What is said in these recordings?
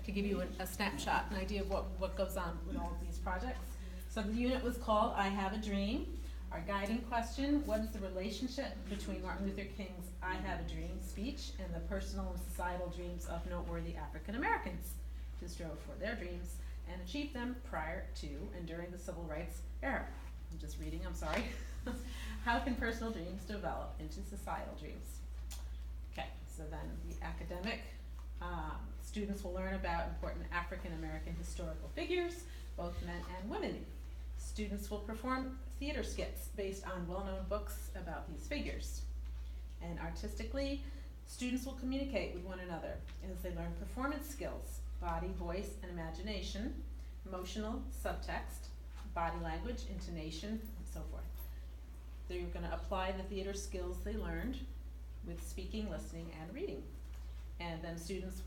to give you a snapshot, an idea of what goes on with all of these projects. So the unit was called I Have a Dream. Our guiding question, what is the relationship between Martin Luther King's I Have a Dream speech and the personal and societal dreams of noteworthy African Americans who strove for their dreams and achieved them prior to and during the Civil Rights era? I'm just reading, I'm sorry. How can personal dreams develop into societal dreams? Okay, so then the academic, students will learn about important African American historical figures, both men and women. Students will perform theater skits based on well-known books about these figures. And artistically, students will communicate with one another as they learn performance skills, body, voice, and imagination, emotional, subtext, body language, intonation, and so forth. They're going to apply the theater skills they learned with speaking, listening, and reading. And then students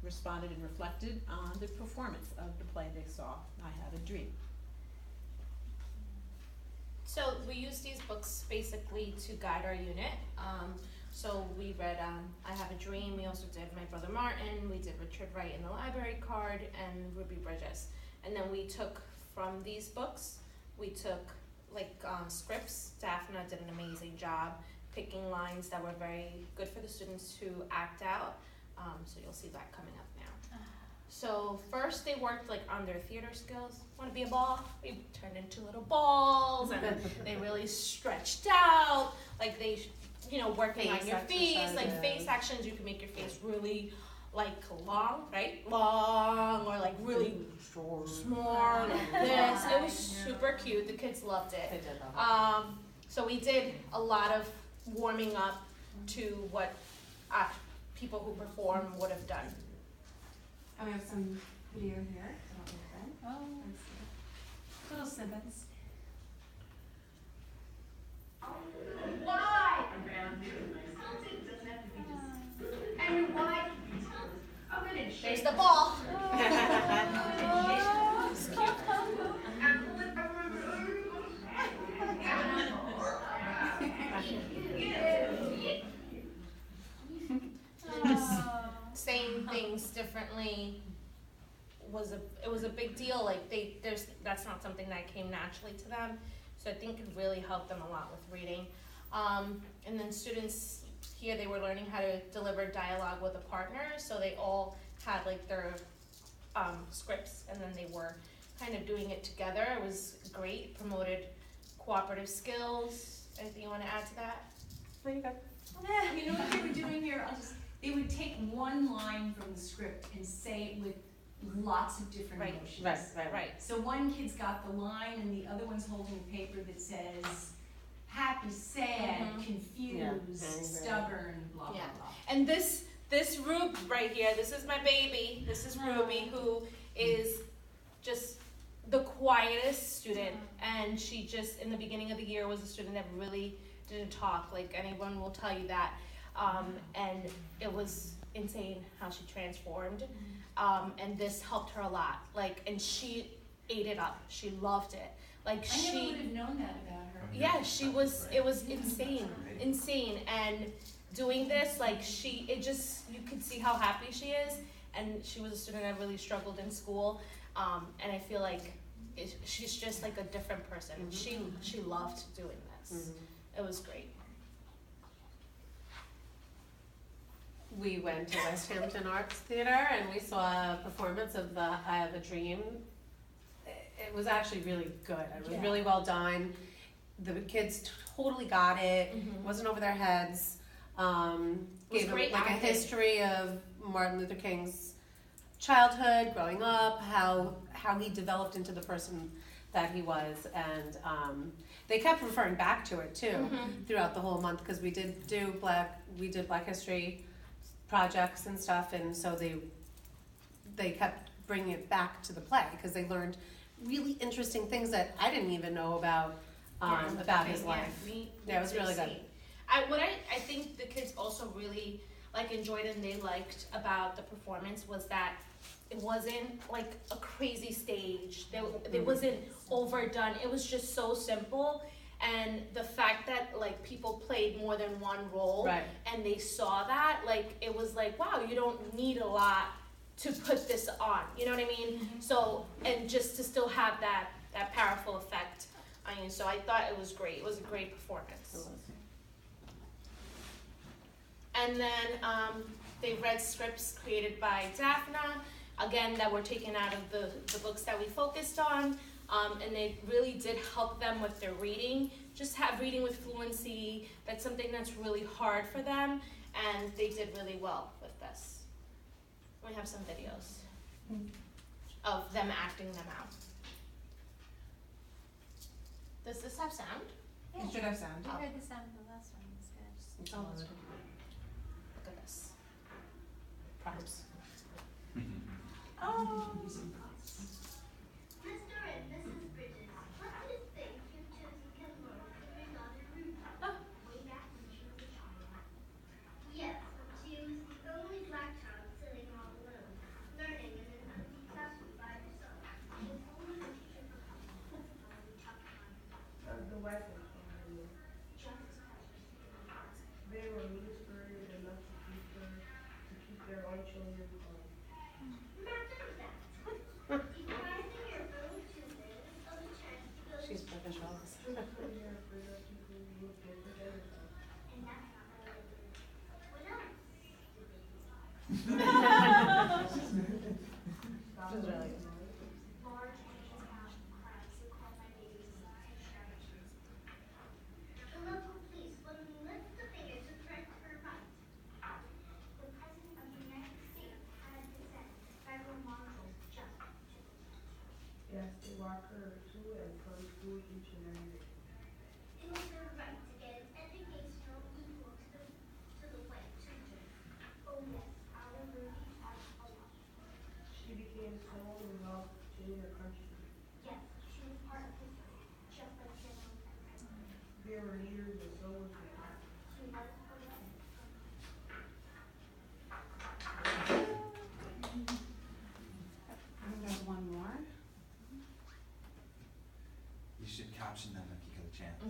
responded and reflected on the performance of the play they saw, I Have a Dream. So we use these books basically to guide our unit. So we read I Have a Dream, we also did My Brother Martin, we did Richard Wright in the Library Card, and Ruby Bridges. And then we took from these books, we took scripts. Daphna did an amazing job picking lines that were very good for the students to act out. So you'll see that coming up now. So first they worked on their theater skills. Want to be a ball? We turned into little balls, and they really stretched out. They, working on your face, face actions. You can make your face really long, right? Long, or really small, like this. It was super cute. The kids loved it. They did love it. So we did a lot of warming up to what people who perform would have done. And we have some video here. I don't know when. Oh, let's see. Little snippets. Why? Something doesn't have to be just. And why? I'm gonna There's the ball. Saying things differently it was a big deal. That's not something that came naturally to them. So I think it really helped them a lot with reading. And then students here, they were learning how to deliver dialogue with a partner. So they all had their scripts, and then they were kind of doing it together. It was great. Promoted cooperative skills. Anything you want to add to that? There you go. You know what they were doing here? They would take one line from the script and say it with lots of different emotions. Right. So one kid's got the line, and the other one's holding a paper that says happy, sad, confused, stubborn, blah, blah, blah. And this Ruby right here, this is my baby. This is Ruby, who is just the quietest student. And she just, in the beginning of the year, was a student that really didn't talk. Anyone will tell you that. And it was insane how she transformed. And this helped her a lot. And she ate it up. She loved it. I never would have known that about her. Yeah, it was insane. And doing this, you could see how happy she is. And she was a student that really struggled in school. And I feel she's just a different person. She loved doing this. It was great. We went to West Hampton Arts Theater and we saw a performance of the I Have a Dream. It was actually really good. It was really well done. The kids totally got it. It wasn't over their heads. Gave them a history of Martin Luther King's childhood, growing up, how he developed into the person that he was, and they kept referring back to it too throughout the whole month, because we did Black History projects and stuff, and so they kept bringing it back to the play because they learned really interesting things that I didn't even know about his life. It was really good. I think the kids also really enjoyed and they liked about the performance was that it wasn't a crazy stage. It wasn't overdone. It was just so simple. And the fact that people played more than one role, and they saw that, it was wow, you don't need a lot to put this on, you know what I mean? So, and just to still have that powerful effect on you. So I thought it was great. It was a great performance. And then they read scripts created by Daphna, again, that were taken out of the books that we focused on. And they really did help them with their reading. Just have reading with fluency. That's something that's really hard for them. And they did really well with this. We have some videos of them acting them out. Does this have sound? It should have sound. Oh. I heard the sound of the last one, it was good. It's all good. Look at this. Props. Oh. Mr. and Mrs. Bridges, what do you think your children can learn from your daughter Ruby? Way back when she was a child. Yes, when she was the only black child sitting all alone, learning in an empty classroom by herself. With only the teacher for company. We talked about The white ones. just as They were mean-spirited enough to keep their own children home. Imagine that. Depriving your own children of the chance to go to She's British also. They're afraid of people who will get their themselves. and that's not what I do. What else? Stop it. Large angel crabs who caught my babies and shadows. The local police wouldn't lift a finger to correct her right. The President of the United States had to send federal marshals just to protect her. Yes, they walk her to and from school each and every day. It was her right to get an educational equal to the white children. Oh yes, our Ruby has a lot. She became so involved in her country. Yes, she was part of history, just like General Patton. They were leaders and so was her. She was a woman. I think there's one more. You should caption them if you get a chance.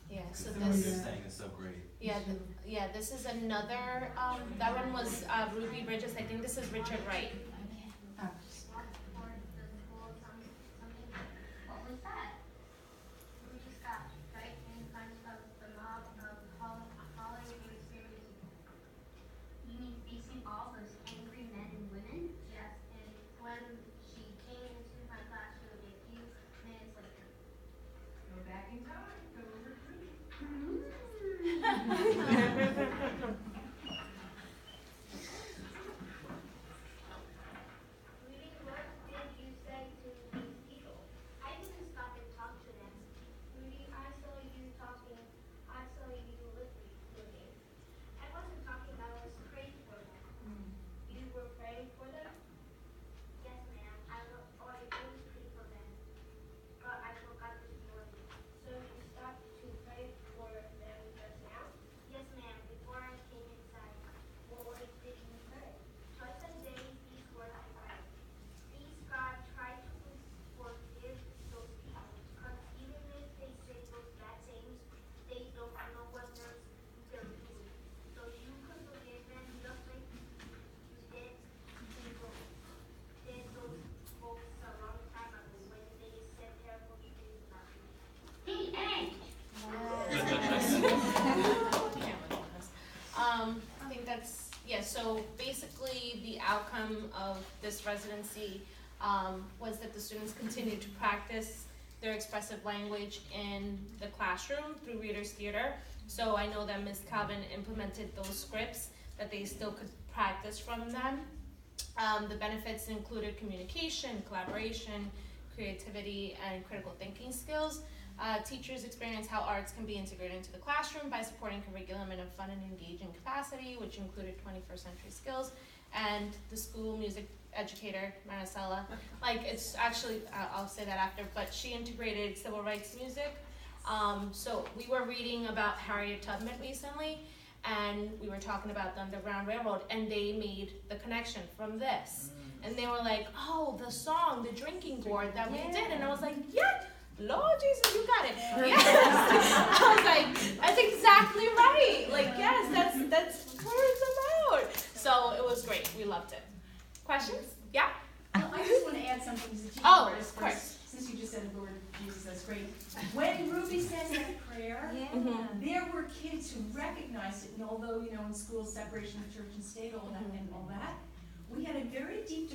Yeah, so Because what this, you're saying is so great. yeah, this is another, that one was Ruby Bridges. I think this is Richard Wright. Oh. What was that? We just got right in front of the mob of holiday series. You mean facing all those angry men and women? Yes, and when she came into my classroom a few minutes later. Go back in time, go recruit. Rudy, what did you say to these people? I didn't stop and talk to them. Rudy, I saw you talking. I saw you looking. I wasn't talking, I was praying for them. You were praying for them? Yes, ma'am. I always pray for them. But I forgot this morning. So you stopped to pray for them just now? Yes, ma'am. Before I came inside. What did you pray? Twice a day, these words I pray. Please, God, try to forgive those people. Because even if they say those bad things, they don't know what they're doing. So you could forgive them just like you did those folks a long time ago when they said terrible things about you. Hey, Hank! I think that's, yeah, so basically the outcome of this residency was that the students continued to practice their expressive language in the classroom through Reader's Theater. So I know that Ms. Calvin implemented those scripts, that they still could practice from them. The benefits included communication, collaboration, creativity, and critical thinking skills. Teachers experience how arts can be integrated into the classroom by supporting curriculum in a fun and engaging capacity, which included 21st century skills. And the school music educator, Maricela, like it's actually, I'll say that after, but she integrated civil rights music. So we were reading about Harriet Tubman recently, and we were talking about the Underground Railroad, and they made the connection from this. And they were like, oh, the song, the drinking gourd that we did. And I was like, yeah, Lord Jesus, you got it. Yes. I was like, that's exactly right. Like, yes, that's what it's about. So it was great. We loved it. Questions? Yeah? Well, I just want to add something as a teacher. Oh, first, of course. Since you just said the Lord Jesus, that's great. When Ruby says that prayer, Mhm. there were kids who recognized it, and although, you know, in school, separation of church and state, all that, and all that, we had a very deep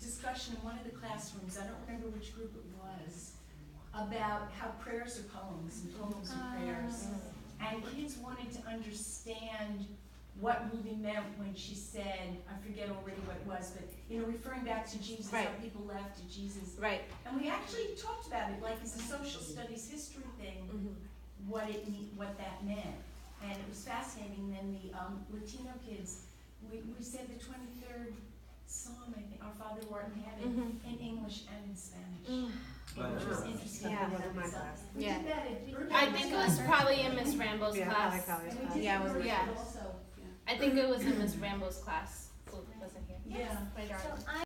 discussion in one of the classrooms, I don't remember which group it was, about how prayers are poems, and poems are prayers. And kids wanted to understand what Ruby meant when she said, I forget already what it was, but, you know, referring back to Jesus, how Right. people left to Jesus. Right. And we actually talked about it, like it's a social studies history thing, what that meant. And it was fascinating. Then the Latino kids, we said the 23rd Psalm, I think, Our Father who art in heaven, in English and in Spanish, which was interesting. Yeah. My class. We Yeah. did that at Burbank. I think it was probably in Miss Rambo's Yeah, class. probably And we college. did Yeah, it it was at yeah. Burbank also. I think it was in Miss Rambo's class. Who wasn't here. Yeah. My darling. So I